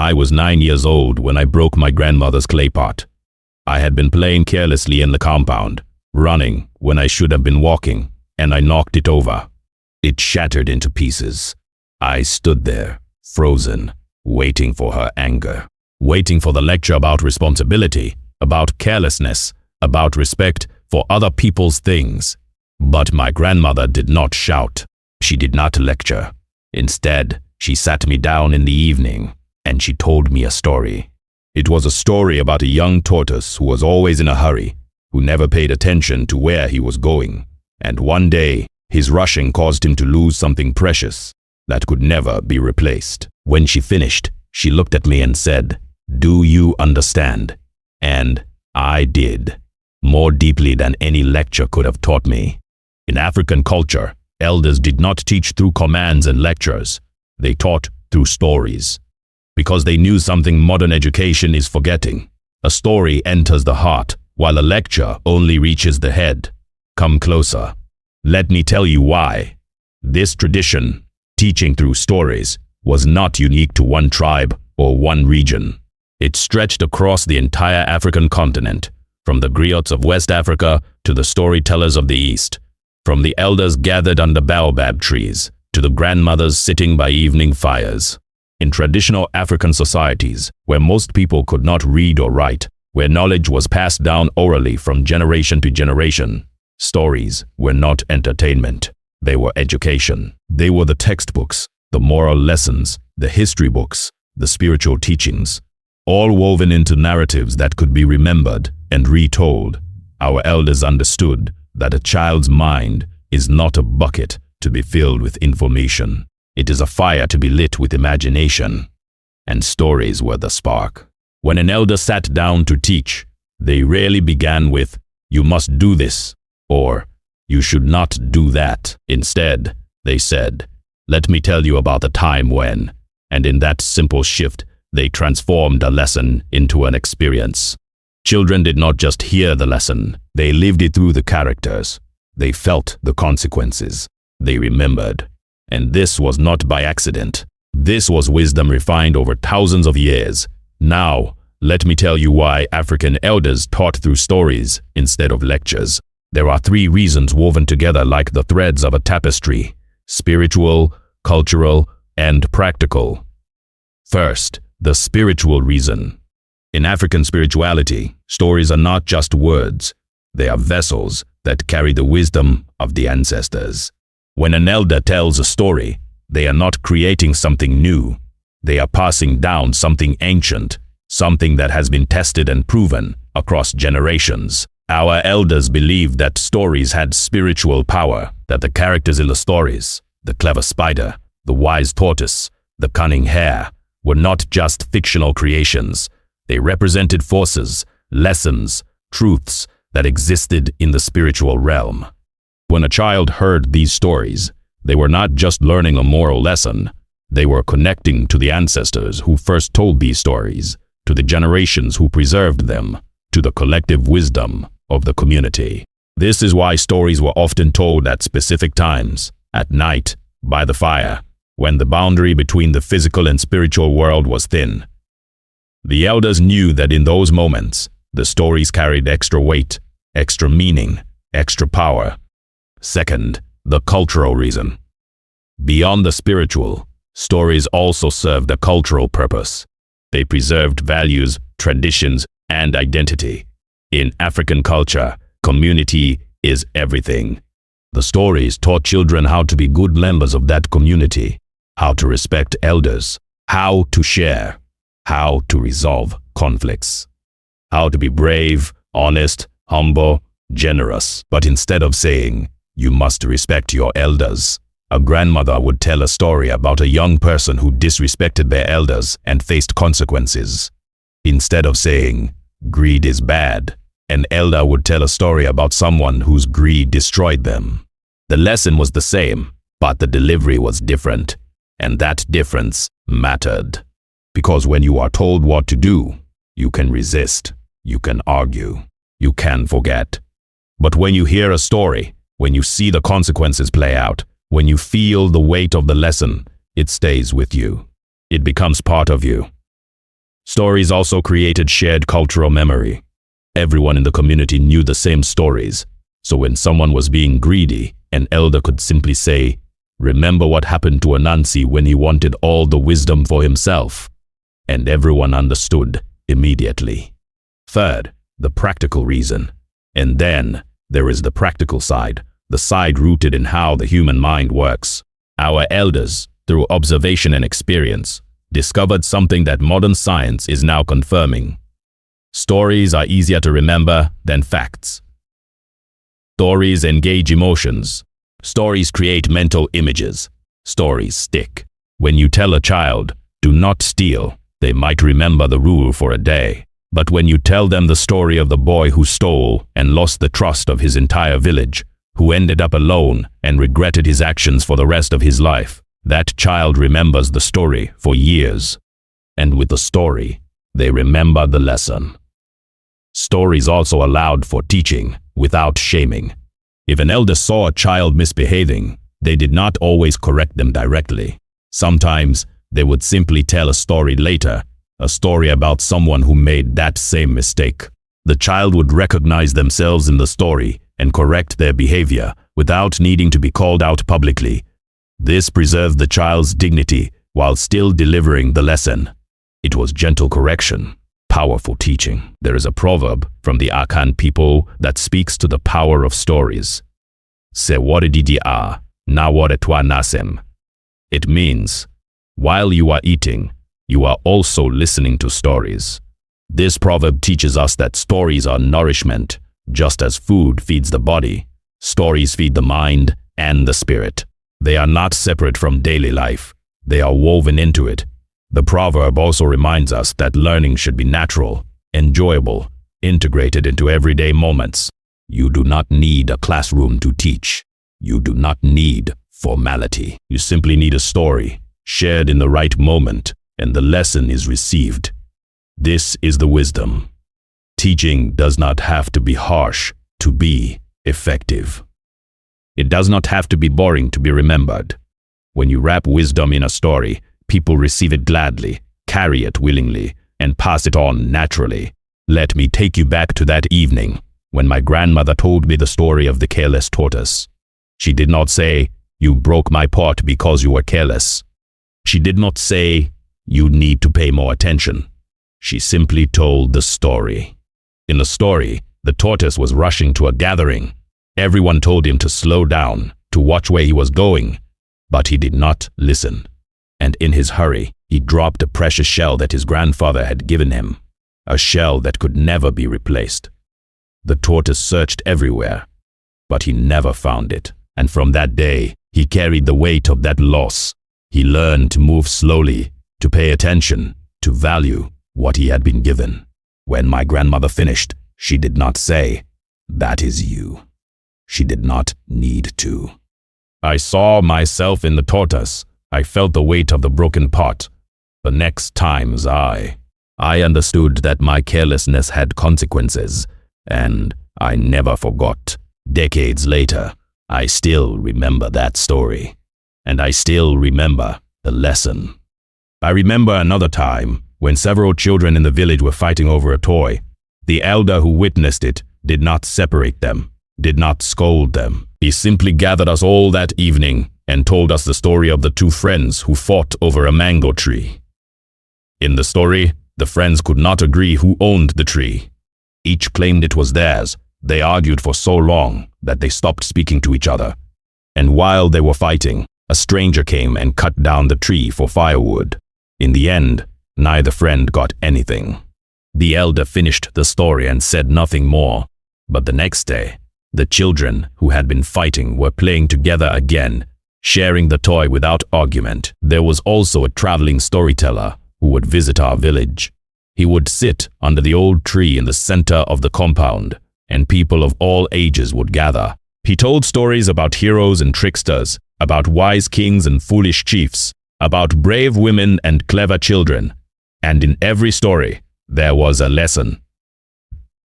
I was 9 years old when I broke my grandmother's clay pot. I had been playing carelessly in the compound, running when I should have been walking, and I knocked it over. It shattered into pieces. I stood there, frozen, waiting for her anger, waiting for the lecture about responsibility, about carelessness, about respect for other people's things. But my grandmother did not shout. She did not lecture. Instead, she sat me down in the evening, and she told me a story. It was a story about a young tortoise who was always in a hurry, who never paid attention to where he was going. And one day, his rushing caused him to lose something precious that could never be replaced. When she finished, she looked at me and said, "Do you understand?" And I did, more deeply than any lecture could have taught me. In African culture, elders did not teach through commands and lectures. They taught through stories. Because they knew something modern education is forgetting. A story enters the heart, while a lecture only reaches the head. Come closer. Let me tell you why. This tradition, teaching through stories, was not unique to one tribe or one region. It stretched across the entire African continent, from the griots of West Africa to the storytellers of the East, from the elders gathered under baobab trees to the grandmothers sitting by evening fires. In traditional African societies, where most people could not read or write, where knowledge was passed down orally from generation to generation, stories were not entertainment. They were education. They were the textbooks, the moral lessons, the history books, the spiritual teachings, all woven into narratives that could be remembered and retold. Our elders understood that a child's mind is not a bucket to be filled with information. It is a fire to be lit with imagination. And stories were the spark. When an elder sat down to teach, they rarely began with, "You must do this," or "You should not do that." Instead, they said, "Let me tell you about the time when," and in that simple shift, they transformed a lesson into an experience. Children did not just hear the lesson, they lived it through the characters. They felt the consequences. They remembered. And this was not by accident. This was wisdom refined over thousands of years. Now, let me tell you why African elders taught through stories instead of lectures. There are 3 reasons woven together like the threads of a tapestry: spiritual, cultural, and practical. First, the spiritual reason. In African spirituality, stories are not just words. They are vessels that carry the wisdom of the ancestors. When an elder tells a story, they are not creating something new. They are passing down something ancient, something that has been tested and proven across generations. Our elders believed that stories had spiritual power, that the characters in the stories, the clever spider, the wise tortoise, the cunning hare, were not just fictional creations. They represented forces, lessons, truths that existed in the spiritual realm. When a child heard these stories, they were not just learning a moral lesson. They were connecting to the ancestors who first told these stories, to the generations who preserved them, to the collective wisdom of the community. This is why stories were often told at specific times, at night, by the fire, when the boundary between the physical and spiritual world was thin. The elders knew that in those moments, the stories carried extra weight, extra meaning, extra power. Second, the cultural reason. Beyond the spiritual, stories also served a cultural purpose. They preserved values, traditions, and identity. In African culture, community is everything. The stories taught children how to be good members of that community, how to respect elders, how to share, how to resolve conflicts, how to be brave, honest, humble, generous. But instead of saying, "You must respect your elders," a grandmother would tell a story about a young person who disrespected their elders and faced consequences. Instead of saying, "Greed is bad," an elder would tell a story about someone whose greed destroyed them. The lesson was the same, but the delivery was different, and that difference mattered. Because when you are told what to do, you can resist, you can argue, you can forget. But when you hear a story, when you see the consequences play out, when you feel the weight of the lesson, it stays with you. It becomes part of you. Stories also created shared cultural memory. Everyone in the community knew the same stories, so when someone was being greedy, an elder could simply say, "Remember what happened to Anansi when he wanted all the wisdom for himself?" And everyone understood immediately. Third, the practical reason. And then there is the practical side, the side rooted in how the human mind works. Our elders, through observation and experience, discovered something that modern science is now confirming. Stories are easier to remember than facts. Stories engage emotions. Stories create mental images. Stories stick. When you tell a child, "Do not steal," they might remember the rule for a day. But when you tell them the story of the boy who stole and lost the trust of his entire village, who ended up alone and regretted his actions for the rest of his life, that child remembers the story for years. And with the story, they remember the lesson. Stories also allowed for teaching without shaming. If an elder saw a child misbehaving, they did not always correct them directly. Sometimes they would simply tell a story later, a story about someone who made that same mistake. The child would recognize themselves in the story and correct their behavior without needing to be called out publicly. This preserved the child's dignity while still delivering the lesson. It was gentle correction, powerful teaching. There is a proverb from the Akan people that speaks to the power of stories. Se warididi a, na waretwa nasem. It means, while you are eating, you are also listening to stories. This proverb teaches us that stories are nourishment. Just as food feeds the body, stories feed the mind and the spirit. They are not separate from daily life. They are woven into it. The proverb also reminds us that learning should be natural, enjoyable, integrated into everyday moments. You do not need a classroom to teach. You do not need formality. You simply need a story, shared in the right moment, and the lesson is received. This is the wisdom. Teaching does not have to be harsh to be effective. It does not have to be boring to be remembered. When you wrap wisdom in a story, people receive it gladly, carry it willingly, and pass it on naturally. Let me take you back to that evening when my grandmother told me the story of the careless tortoise. She did not say, "You broke my pot because you were careless." She did not say, "You need to pay more attention." She simply told the story. In the story, the tortoise was rushing to a gathering. Everyone told him to slow down, to watch where he was going, but he did not listen. And in his hurry, he dropped a precious shell that his grandfather had given him, a shell that could never be replaced. The tortoise searched everywhere, but he never found it. And from that day, he carried the weight of that loss. He learned to move slowly, to pay attention, to value what he had been given. When my grandmother finished, she did not say, "That is you." She did not need to. I saw myself in the tortoise. I felt the weight of the broken pot. The next times I understood that my carelessness had consequences, and I never forgot. Decades later, I still remember that story, and I still remember the lesson. I remember another time when several children in the village were fighting over a toy. The elder who witnessed it did not separate them, did not scold them. He simply gathered us all that evening and told us the story of the two friends who fought over a mango tree. In the story, the friends could not agree who owned the tree. Each claimed it was theirs. They argued for so long that they stopped speaking to each other. And while they were fighting, a stranger came and cut down the tree for firewood. In the end, neither friend got anything. The elder finished the story and said nothing more. But the next day, the children who had been fighting were playing together again, sharing the toy without argument. There was also a traveling storyteller who would visit our village. He would sit under the old tree in the center of the compound, and people of all ages would gather. He told stories about heroes and tricksters, about wise kings and foolish chiefs, about brave women and clever children. And in every story, there was a lesson.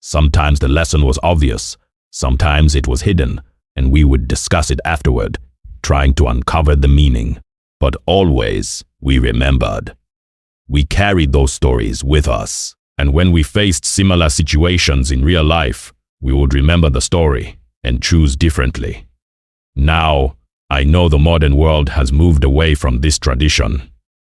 Sometimes the lesson was obvious, sometimes it was hidden, and we would discuss it afterward, trying to uncover the meaning. But always we remembered. We carried those stories with us. And when we faced similar situations in real life, we would remember the story and choose differently. Now, I know the modern world has moved away from this tradition.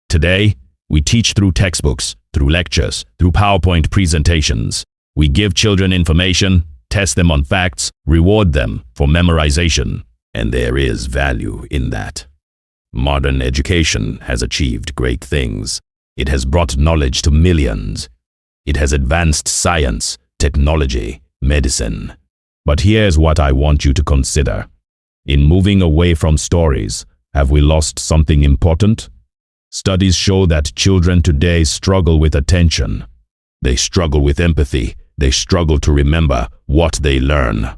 Today, we teach through textbooks, through lectures, through PowerPoint presentations. We give children information, test them on facts, reward them for memorization, and there is value in that. Modern education has achieved great things. It has brought knowledge to millions. It has advanced science, technology, medicine. But here's what I want you to consider. In moving away from stories, have we lost something important? Studies show that children today struggle with attention. They struggle with empathy. They struggle to remember what they learn.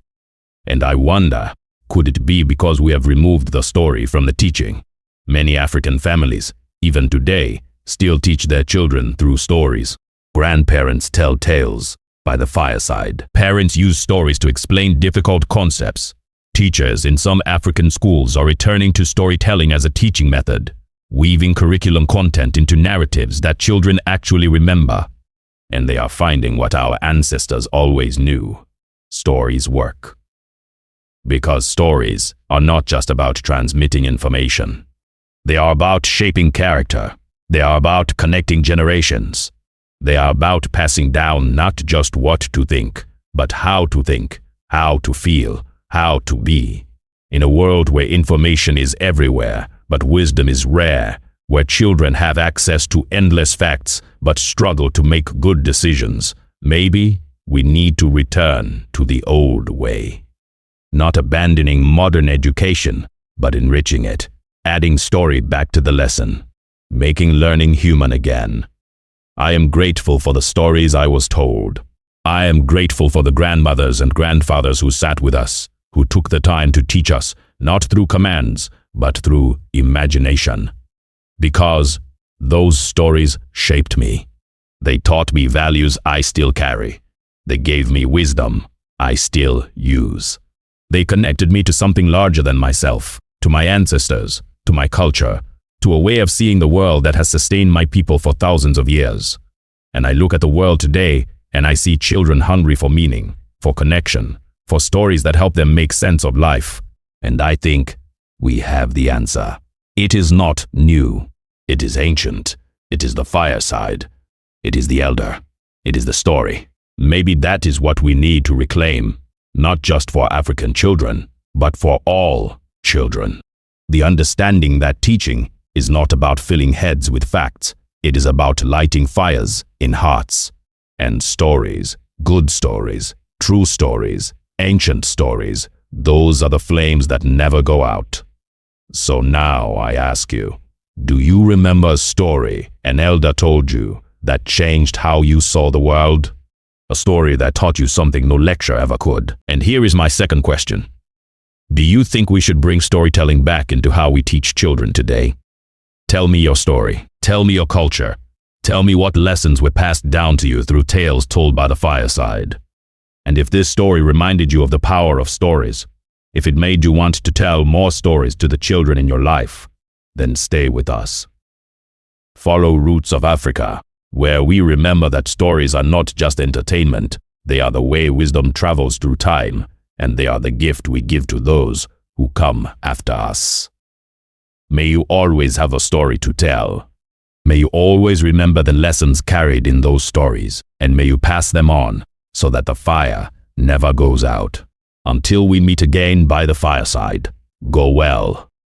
And I wonder, could it be because we have removed the story from the teaching? Many African families, even today, still teach their children through stories. Grandparents tell tales by the fireside. Parents use stories to explain difficult concepts. Teachers in some African schools are returning to storytelling as a teaching method, weaving curriculum content into narratives that children actually remember. And they are finding what our ancestors always knew. Stories work. Because stories are not just about transmitting information. They are about shaping character. They are about connecting generations. They are about passing down not just what to think, but how to think, how to feel, how to be. In a world where information is everywhere, but wisdom is rare, where children have access to endless facts, but struggle to make good decisions, maybe we need to return to the old way. Not abandoning modern education, but enriching it, adding story back to the lesson, making learning human again. I am grateful for the stories I was told. I am grateful for the grandmothers and grandfathers who sat with us, who took the time to teach us, not through commands, but through imagination. Because those stories shaped me. They taught me values I still carry. They gave me wisdom I still use. They connected me to something larger than myself, to my ancestors, to my culture, to a way of seeing the world that has sustained my people for thousands of years. And I look at the world today and I see children hungry for meaning, for connection, for stories that help them make sense of life. And I think we have the answer. It is not new. It is ancient. It is the fireside. It is the elder. It is the story. Maybe that is what we need to reclaim, not just for African children, but for all children. The understanding that teaching is not about filling heads with facts. It is about lighting fires in hearts. And stories, good stories, true stories, ancient stories, those are the flames that never go out. So now I ask you, do you remember a story an elder told you that changed how you saw the world? A story that taught you something no lecture ever could. And here is my second question. Do you think we should bring storytelling back into how we teach children today? Tell me your story. Tell me your culture. Tell me what lessons were passed down to you through tales told by the fireside. And if this story reminded you of the power of stories, if it made you want to tell more stories to the children in your life, then stay with us. Follow Roots of Africa, where we remember that stories are not just entertainment, they are the way wisdom travels through time, and they are the gift we give to those who come after us. May you always have a story to tell. May you always remember the lessons carried in those stories, and may you pass them on so that the fire never goes out. Until we meet again by the fireside, go well.